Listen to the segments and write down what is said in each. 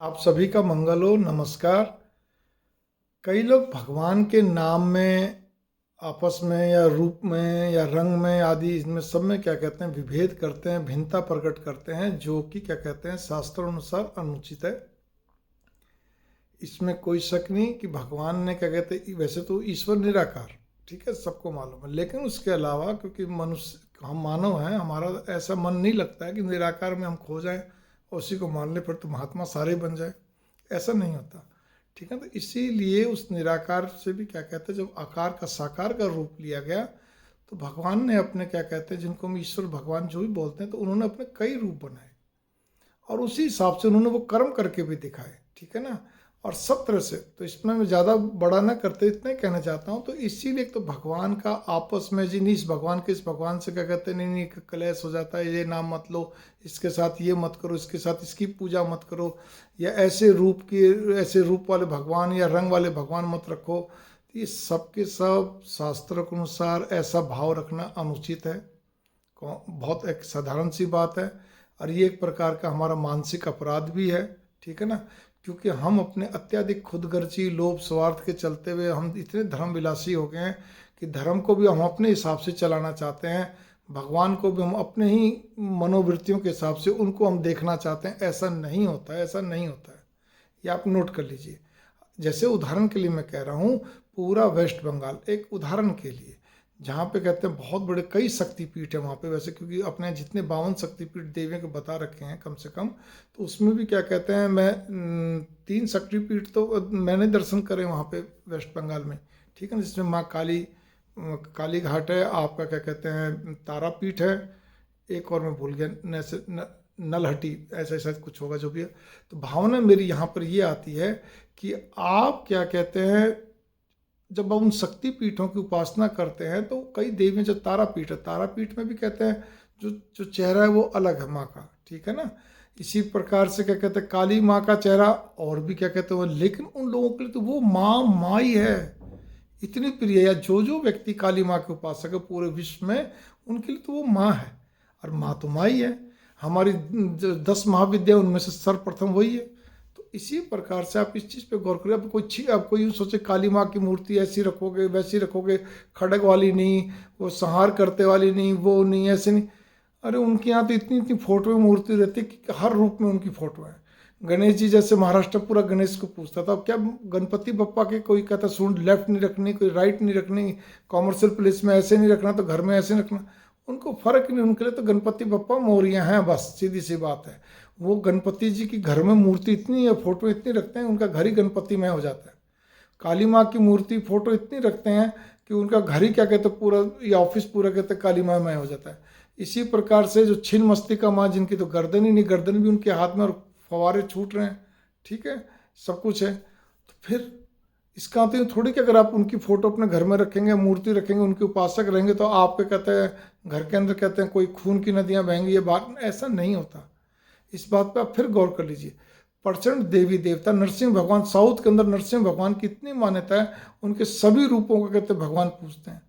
आप सभी का मंगल हो। नमस्कार। कई लोग भगवान के नाम में आपस में या रूप में या रंग में आदि इसमें सब में क्या कहते हैं विभेद करते हैं, भिन्नता प्रकट करते हैं, जो कि क्या कहते हैं शास्त्रों अनुसार अनुचित है। इसमें कोई शक नहीं कि भगवान ने क्या कहते हैं, वैसे तो ईश्वर निराकार, ठीक है, सबको मालूम है, लेकिन उसके अलावा क्योंकि मनुष्य हम मानव हैं, हमारा ऐसा मन नहीं लगता है कि निराकार में हम खो जाएं और उसी को मानने पर तो महात्मा सारे बन जाए। ऐसा नहीं होता, ठीक है। तो इसीलिए उस निराकार से भी क्या कहते हैं, जब आकार का साकार का रूप लिया गया तो भगवान ने अपने क्या कहते हैं, जिनको हम ईश्वर भगवान जो भी बोलते हैं, तो उन्होंने अपने कई रूप बनाए और उसी हिसाब से उन्होंने वो कर्म करके भी दिखाए, ठीक है ना। और सब तरह से, तो इसमें मैं ज़्यादा बड़ा ना करते इतना ही कहना चाहता हूँ। तो इसीलिए तो भगवान का आपस में जी नहीं, इस भगवान के इस भगवान से क्या कहते हैं, नहीं नहीं कलेश हो जाता है, ये नाम मत लो, इसके साथ ये मत करो, इसके साथ इसकी पूजा मत करो, या ऐसे रूप वाले भगवान या रंग वाले भगवान मत रखो। ये सब के सब शास्त्र के अनुसार ऐसा भाव रखना अनुचित है। बहुत एक साधारण सी बात है, और ये एक प्रकार का हमारा मानसिक अपराध भी है, ठीक है ना। क्योंकि हम अपने अत्यधिक खुदगर्जी लोभ स्वार्थ के चलते हुए हम इतने धर्म विलासी हो गए हैं कि धर्म को भी हम अपने हिसाब से चलाना चाहते हैं, भगवान को भी हम अपने ही मनोवृत्तियों के हिसाब से उनको हम देखना चाहते हैं। ऐसा नहीं होता है, ऐसा नहीं होता है। ये आप नोट कर लीजिए। जैसे उदाहरण के लिए मैं कह रहा हूँ, पूरा वेस्ट बंगाल एक उदाहरण के लिए, जहाँ पे कहते हैं बहुत बड़े कई शक्तिपीठ है वहाँ पे, वैसे क्योंकि अपने जितने 52 शक्तिपीठ देवियों के बता रखे हैं कम से कम, तो उसमें भी क्या कहते हैं, मैं 3 शक्तिपीठ तो मैंने दर्शन करे वहाँ पे वेस्ट बंगाल में, ठीक है ना। जिसमें माँ काली घाट है, आपका क्या कहते हैं तारापीठ है, एक और मैं भूल गया नलहटी, ऐसा ऐसा कुछ होगा जो भी है। तो भावना मेरी यहाँ पर ये आती है कि आप क्या कहते हैं, जब हम उन शक्ति पीठों की उपासना करते हैं तो कई देवी, जो तारापीठ है, तारापीठ में भी कहते हैं जो जो चेहरा है वो अलग है माँ का, ठीक है ना। इसी प्रकार से क्या कहते हैं काली माँ का चेहरा और भी क्या कहते हैं, लेकिन उन लोगों के लिए तो वो माँ ही है, इतनी प्रिय है। या जो जो व्यक्ति काली माँ के उपासक है पूरे विश्व में, उनके लिए तो वो माँ है, और माँ तो माँ ही है। हमारी जो 10 महाविद्या उनमें से सर्वप्रथम वही है। तो इसी प्रकार से आप इस चीज़ पे गौर करें। आप कोई यूँ सोचे काली माँ की मूर्ति ऐसी रखोगे वैसी रखोगे, खड़ग वाली नहीं, वो संहार करते वाली नहीं, वो नहीं, ऐसे नहीं। अरे उनके यहाँ तो इतनी इतनी फोटो में मूर्ति रहती है कि हर रूप में उनकी फोटो है। गणेश जी जैसे महाराष्ट्र पूरा गणेश को पूछता था, अब क्या गणपति बप्पा के कोई कहता सूंड लेफ्ट नहीं रखनी, कोई राइट नहीं रखनी, कॉमर्शियल प्लेस में ऐसे नहीं रखना तो घर में ऐसे नहीं रखना, उनको फर्क नहीं। उनके लिए तो गणपति बप्पा मोरियाँ हैं, बस सीधी सी बात है। वो गणपति जी की घर में मूर्ति इतनी है, फोटो इतनी रखते हैं, उनका घर ही गणपतिमय हो जाता है। काली माँ की मूर्ति फोटो इतनी रखते हैं कि उनका घर ही क्या कहते हैं पूरा, या ऑफिस पूरा कहते हैं काली माँ में हो जाता है। इसी प्रकार से जो छिन्न मस्तिका माँ, जिनकी तो गर्दन ही नहीं, गर्दन भी उनके हाथ में और फवारे छूट रहे हैं, ठीक है, सब कुछ है। तो फिर इसका मतलब तो थोड़ी कि अगर आप उनकी फोटो अपने घर में रखेंगे, मूर्ति रखेंगे, उनके उपासक रहेंगे, तो आपके कहते हैं घर के अंदर कहते हैं कोई खून की नदियाँ बहेंगी, ये बात ऐसा नहीं होता। इस बात पे आप फिर गौर कर लीजिए। प्रचंड देवी देवता, नरसिंह भगवान, साउथ के अंदर नरसिंह भगवान की इतनी मान्यता है, उनके सभी रूपों को कहते भगवान पूजते हैं।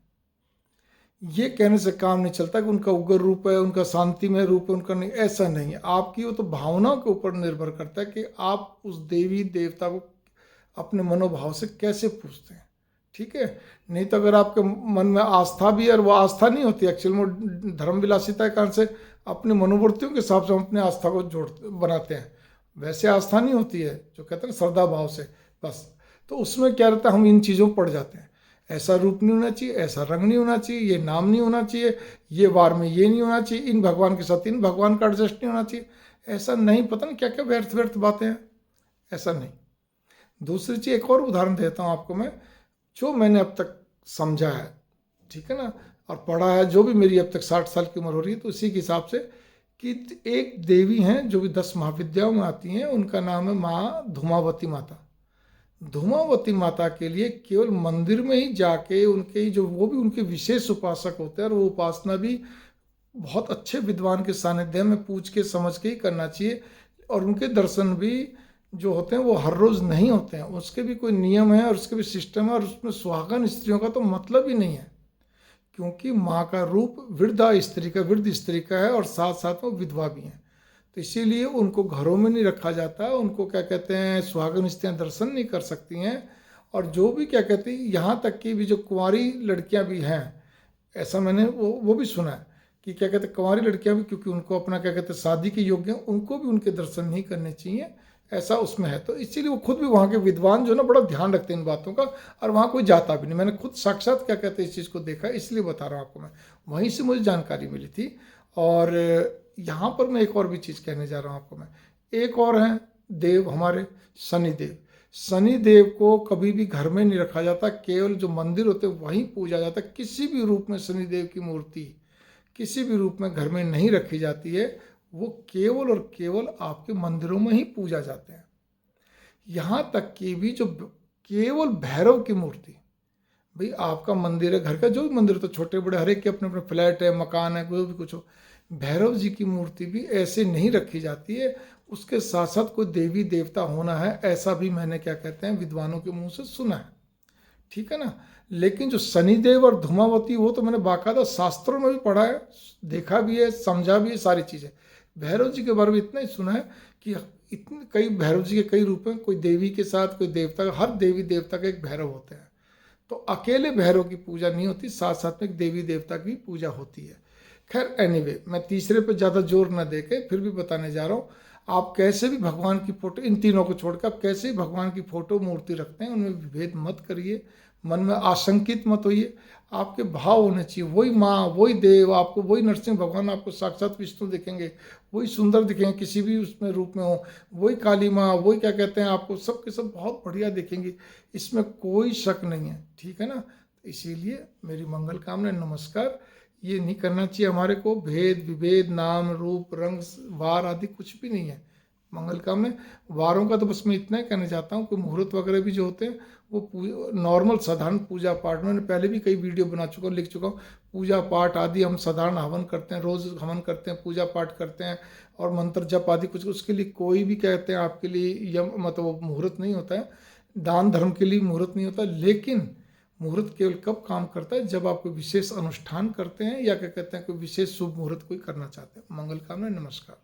ये कहने से काम नहीं चलता कि उनका उग्र रूप है, उनका शांतिमय रूप है, उनका नहीं, ऐसा नहीं है। आपकी वो तो भावनाओं के ऊपर निर्भर करता है कि आप उस देवी देवता को अपने मनोभाव से कैसे पूजते हैं, ठीक है। नहीं तो अगर आपके मन में आस्था भी है, और वो आस्था नहीं होती एक्चुअल में, धर्म विलासिता के कारण से अपनी मनोवृत्तियों के हिसाब से हम अपने आस्था को बनाते हैं, वैसे आस्था नहीं होती है जो कहते हैं ना श्रद्धा भाव से, बस। तो उसमें क्या रहता है, हम इन चीज़ों पर पड़ जाते हैं। ऐसा रूप नहीं होना चाहिए, ऐसा रंग नहीं होना चाहिए, ये नाम नहीं होना चाहिए, ये वार में ये नहीं होना चाहिए, इन भगवान के साथ इन भगवान का एडजस्ट नहीं होना चाहिए, ऐसा नहीं। पता नहीं क्या क्या व्यर्थ व्यर्थ बातें हैं, ऐसा नहीं। दूसरी चीज़, एक और उदाहरण देता हूँ आपको मैं, जो मैंने अब तक समझा है, ठीक है ना, और पढ़ा है, जो भी मेरी अब तक 60 साल की उम्र हो रही है, तो उसी के हिसाब से कि एक देवी हैं जो भी 10 महाविद्याओं में आती हैं, उनका नाम है माँ धूमावती माता। धूमावती माता के लिए केवल मंदिर में ही जाके उनके ही जो वो भी उनके विशेष उपासक होते हैं, और वो उपासना भी बहुत अच्छे विद्वान के सानिध्य में पूछ के समझ के ही करना चाहिए। और उनके दर्शन भी जो होते हैं वो हर रोज़ नहीं होते हैं, उसके भी कोई नियम है और उसके भी सिस्टम है, और उसमें सुहागन स्त्रियों का तो मतलब ही नहीं है, क्योंकि माँ का रूप वृद्धा स्त्री का, वृद्ध स्त्री का है, और साथ साथ में विधवा भी है। तो इसीलिए उनको घरों में नहीं रखा जाता, उनको क्या कहते हैं सुहागन स्त्रियाँ दर्शन नहीं कर सकती हैं। और जो भी क्या कहती है, यहाँ तक कि भी जो कुंवारी लड़कियाँ भी हैं, ऐसा मैंने वो भी सुना है कि क्या कहते हैं कुंवारी लड़कियां भी, क्योंकि उनको अपना क्या कहते हैं शादी के योग्य हैं, उनको भी उनके दर्शन नहीं करने चाहिए, ऐसा उसमें है। तो इसीलिए वो खुद भी वहाँ के विद्वान जो ना बड़ा ध्यान रखते हैं इन बातों का, और वहाँ कोई जाता भी नहीं। मैंने खुद साक्षात क्या कहते हैं इस चीज़ को देखा, इसलिए बता रहा हूँ आपको मैं, वहीं से मुझे जानकारी मिली थी। और यहाँ पर मैं एक और भी चीज़ कहने जा रहा हूँ आपको मैं। एक और है देव हमारे शनिदेव। शनिदेव को कभी भी घर में नहीं रखा जाता, केवल जो मंदिर होते हैं वहीं पूजा जाता है। किसी भी रूप में शनिदेव की मूर्ति किसी भी रूप में घर में नहीं रखी जाती है, वो केवल और केवल आपके मंदिरों में ही पूजा जाते हैं। यहाँ तक कि भी जो केवल भैरव की मूर्ति, भाई आपका मंदिर है, घर का जो भी मंदिर, तो छोटे बड़े हर एक के अपने अपने फ्लैट है, मकान है, कोई भी कुछ हो, भैरव जी की मूर्ति भी ऐसे नहीं रखी जाती है। उसके साथ साथ कोई देवी देवता होना है, ऐसा भी मैंने क्या कहते हैं विद्वानों के मुंह से सुना है, ठीक है ना। लेकिन जो शनिदेव और धूमावती, वो तो मैंने बाकायदा शास्त्रों में भी पढ़ा है, देखा भी है, समझा भी है सारी चीज़ें। भैरव जी के बारे में इतना ही सुना है कि इतने कई भैरव जी के कई रूप हैं, कोई देवी के साथ कोई देवता, हर देवी देवता का एक भैरव होते हैं। तो अकेले भैरव की पूजा नहीं होती, साथ साथ में एक देवी देवता की पूजा होती है। खैर एनीवे, मैं तीसरे पे ज़्यादा जोर न दे के फिर भी बताने जा रहा हूँ। आप कैसे भी भगवान की फोटो, इन तीनों को छोड़कर आप कैसे भी भगवान की फोटो मूर्ति रखते हैं, उनमें विभेद मत करिए, मन में आशंकित मत होइए। आपके भाव होने चाहिए, वही माँ वही देव, आपको वही नरसिंह भगवान आपको साक्षात विष्णु दिखेंगे, वही सुंदर दिखेंगे किसी भी उसमें रूप में हो, वही काली माँ, वही क्या कहते हैं, आपको सब के सब बहुत बढ़िया दिखेंगे, इसमें कोई शक नहीं है, ठीक है ना। इसीलिए मेरी मंगल कामना, नमस्कार। ये नहीं करना चाहिए हमारे को, भेद विभेद, नाम रूप रंग वार आदि कुछ भी नहीं है मंगल काम में। वारों का तो बस मैं इतना ही कहना चाहता हूँ कि मुहूर्त वगैरह भी जो होते हैं वो नॉर्मल साधारण पूजा पाठ, मैंने पहले भी कई वीडियो बना चुका हूँ, लिख चुका हूँ। पूजा पाठ आदि हम साधारण हवन करते हैं, रोज़ हवन करते हैं, पूजा पाठ करते हैं, और मंत्र जप आदि कुछ, उसके लिए कोई भी कहते हैं आपके लिए यम मतलब मुहूर्त नहीं होता है। दान धर्म के लिए मुहूर्त नहीं होता, लेकिन मुहूर्त केवल कब काम करता है, जब आप कोई विशेष अनुष्ठान करते हैं या क्या कहते हैं कोई विशेष शुभ मुहूर्त कोई करना चाहते हैं। मंगल कामना, नमस्कार।